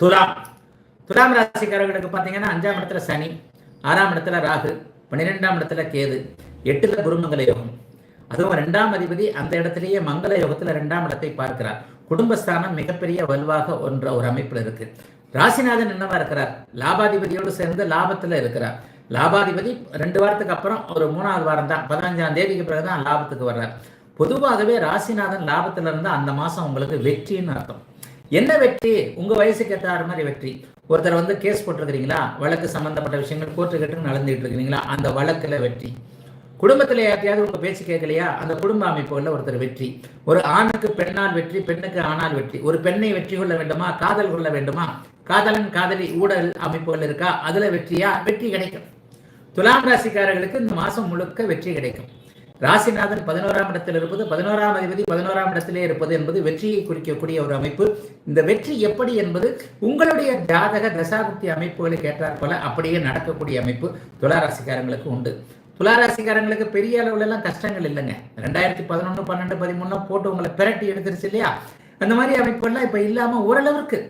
துலாம் துலாம் ராசிக்காரர்களுக்கு பார்த்தீங்கன்னா 5ஆம் இடத்துல சனி, 6ஆம் இடத்துல ராகு, 12ஆம் இடத்துல கேது, 8ல குருமங்கல யோகம். அதுவும் 2ஆம் அதிபதி அந்த இடத்திலேயே மங்கள யோகத்துல 2ஆம் இடத்தை பார்க்கிறார். குடும்பஸ்தானம் மிகப்பெரிய வலுவாக ஒரு அமைப்புல இருக்கு. ராசிநாதன் என்னவா இருக்கிறார்? லாபாதிபதியோடு சேர்ந்து லாபத்துல இருக்கிறார். லாபாதிபதி 2 வாரத்துக்கு அப்புறம் ஒரு 3வது வாரம் தான், 15ஆம் தேதிக்கு பிறகுதான் லாபத்துக்கு வர்றார். பொதுவாகவே ராசிநாதன் லாபத்துல இருந்தா அந்த மாசம் உங்களுக்கு வெற்றின்னு அர்த்தம். என்ன வெற்றி? உங்க வயசுக்கு ஏற்ற மாதிரி வெற்றி. ஒருத்தர் கேஸ் போட்டிருக்கிறீங்களா, வழக்கு சம்பந்தப்பட்ட விஷயங்கள் கோர்ட்டு கேட்டு நடந்துகிட்டு இருக்கிறீங்களா, அந்த வழக்குல வெற்றி. குடும்பத்துல யார்ட்டையாவது உங்க பேச்சு கேட்கலையா, அந்த குடும்ப அமைப்புகள்ல ஒருத்தர் வெற்றி. ஒரு ஆணுக்கு பெண்ணால் வெற்றி, பெண்ணுக்கு ஆணால் வெற்றி. ஒரு பெண்ணை வெற்றி கொள்ள வேண்டுமா, காதல் கொள்ள வேண்டுமா, காதலன் காதலி ஊடல் அமைப்புகள் இருக்கா, அதுல வெற்றியா? வெற்றி கிடைக்கும். துலாம் ராசிக்காரர்களுக்கு இந்த மாசம் முழுக்க வெற்றி கிடைக்கும். ராசிநாதன் 11ஆம் இடத்தில் இருப்பது, 11ஆம் அதிபதி 11ஆம் இடத்திலே இருப்பது என்பது வெற்றியை குறிக்கக்கூடிய ஒரு அமைப்பு. இந்த வெற்றி எப்படி என்பது உங்களுடைய ஜாதக தசாபுக்தி அமைப்புகளுக்கு ஏற்றாற் போல அப்படியே நடக்கக்கூடிய அமைப்பு துளாராசிக்காரங்களுக்கு உண்டு. துளாராசிக்காரங்களுக்கு பெரிய அளவுல எல்லாம் கஷ்டங்கள் இல்லைங்க. 2011, 12, 13 போட்டு உங்களை பிரட்டி எடுத்துருச்சு இல்லையா, அந்த மாதிரி அமைப்புகள்லாம் இப்ப இல்லாம ஓரளவுக்கு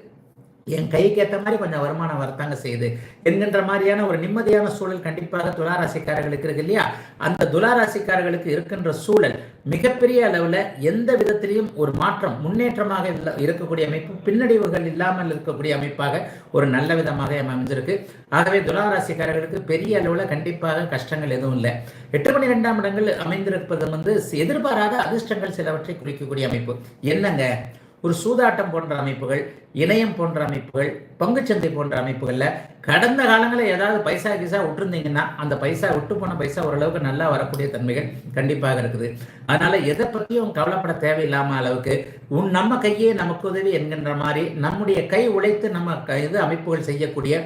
என் கைக்கு ஏற்ற மாதிரி கொஞ்சம் வருமானம் வரத்தாங்க செய்யுது என்கின்ற மாதிரியான ஒரு நிம்மதியான சூழல் கண்டிப்பாக துளாராசிக்காரர்களுக்கு இருக்கு இல்லையா. அந்த துளாராசிக்காரர்களுக்கு இருக்கின்ற சூழல் மிகப்பெரிய அளவுல எந்த விதத்திலையும் ஒரு மாற்றம் முன்னேற்றமாக இருக்கக்கூடிய அமைப்பு, பின்னடைவுகள் இல்லாமல் இருக்கக்கூடிய அமைப்பாக ஒரு நல்ல விதமாக அமைஞ்சிருக்கு. ஆகவே துளாராசிக்காரர்களுக்கு பெரிய அளவுல கண்டிப்பாக கஷ்டங்கள் எதுவும் இல்லை. 8, 12ஆம் இடங்கள் அமைந்திருப்பது எதிர்பாராத அதிர்ஷ்டங்கள் சிலவற்றை குறிக்கக்கூடிய அமைப்பு. என்னங்க, ஒரு சூதாட்டம் போன்ற அமைப்புகள், இணையம் போன்ற அமைப்புகள், பங்குச்சந்தை போன்ற அமைப்புகள்ல கடந்த காலங்களில் ஏதாவது பைசா கிசா விட்டுருந்தீங்கன்னா அந்த பைசா விட்டு போன பைசா ஓரளவுக்கு நல்லா வரக்கூடிய தன்மைகள் கண்டிப்பாக இருக்குது. அதனால எதை பற்றியும் கவலைப்பட தேவையில்லாம அளவுக்கு நம்ம கையே நமக்கு உதவி என்கின்ற மாதிரி நம்முடைய கை உழைத்து நம்ம அமைப்புகள் செய்யக்கூடிய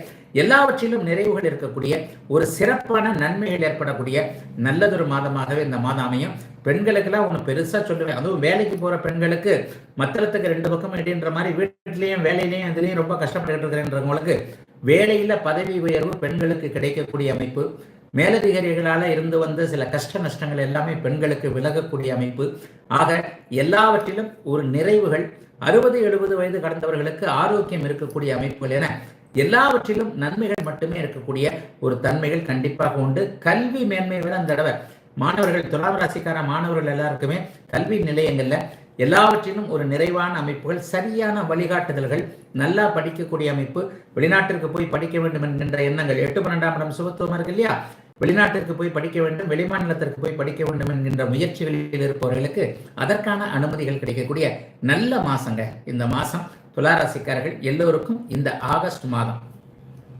எல்லாவற்றிலும் நிறைவுகள் இருக்கக்கூடிய ஒரு சிறப்பான நன்மைகள் ஏற்படக்கூடிய நல்லதொரு மாதமாகவே இந்த மாதம் அமையும். பெண்களுக்கெல்லாம் ஒன்று பெருசா சொல்லுவேன், அதுவும் வேலைக்கு போற பெண்களுக்கு மத்தளத்துக்கு 2 பக்கம் இடின்ற மாதிரி வீட்டிலையும் வேலையிலையும் இதுலையும் ரொம்ப கஷ்டப்பட்டு இருக்கிறவங்களுக்கு வேலையில பதவி உயர்வு பெண்களுக்கு கிடைக்கக்கூடிய அமைப்பு. மேலதிகாரிகளால இருந்து வந்த சில கஷ்ட நஷ்டங்கள் எல்லாமே பெண்களுக்கு விலகக்கூடிய அமைப்பு. ஆக எல்லாவற்றிலும் ஒரு நிறைவுகள். 60, 70 வயது கடந்தவர்களுக்கு ஆரோக்கியம் இருக்கக்கூடிய அமைப்புகள் என எல்லாவற்றிலும் நன்மைகள் மட்டுமே இருக்கக்கூடிய ஒரு தன்மைகள் கண்டிப்பாக உண்டு. கல்வி மேன்மை விட அந்த தடவை மாணவர்கள், துலாம் ராசிக்கார மாணவர்கள் எல்லாருக்குமே கல்வி நிலையங்கள்ல எல்லாவற்றிலும் ஒரு நிறைவான அமைப்புகள், சரியான வழிகாட்டுதல்கள், நல்லா படிக்கக்கூடிய அமைப்பு. வெளிநாட்டிற்கு போய் படிக்க வேண்டும் என்கின்ற எண்ணங்கள், 8, 12ஆம் இடம் சுபத்துவம் இருக்கு இல்லையா, வெளிநாட்டிற்கு போய் படிக்க வேண்டும், வெளிமாநிலத்திற்கு போய் படிக்க வேண்டும் என்கின்ற முயற்சிகளில் இருப்பவர்களுக்கு அதற்கான அனுமதிகள் கிடைக்கக்கூடிய நல்ல மாசங்க இந்த மாசம். துளாராசிக்காரர்கள் எல்லோருக்கும் இந்த ஆகஸ்ட் மாதம்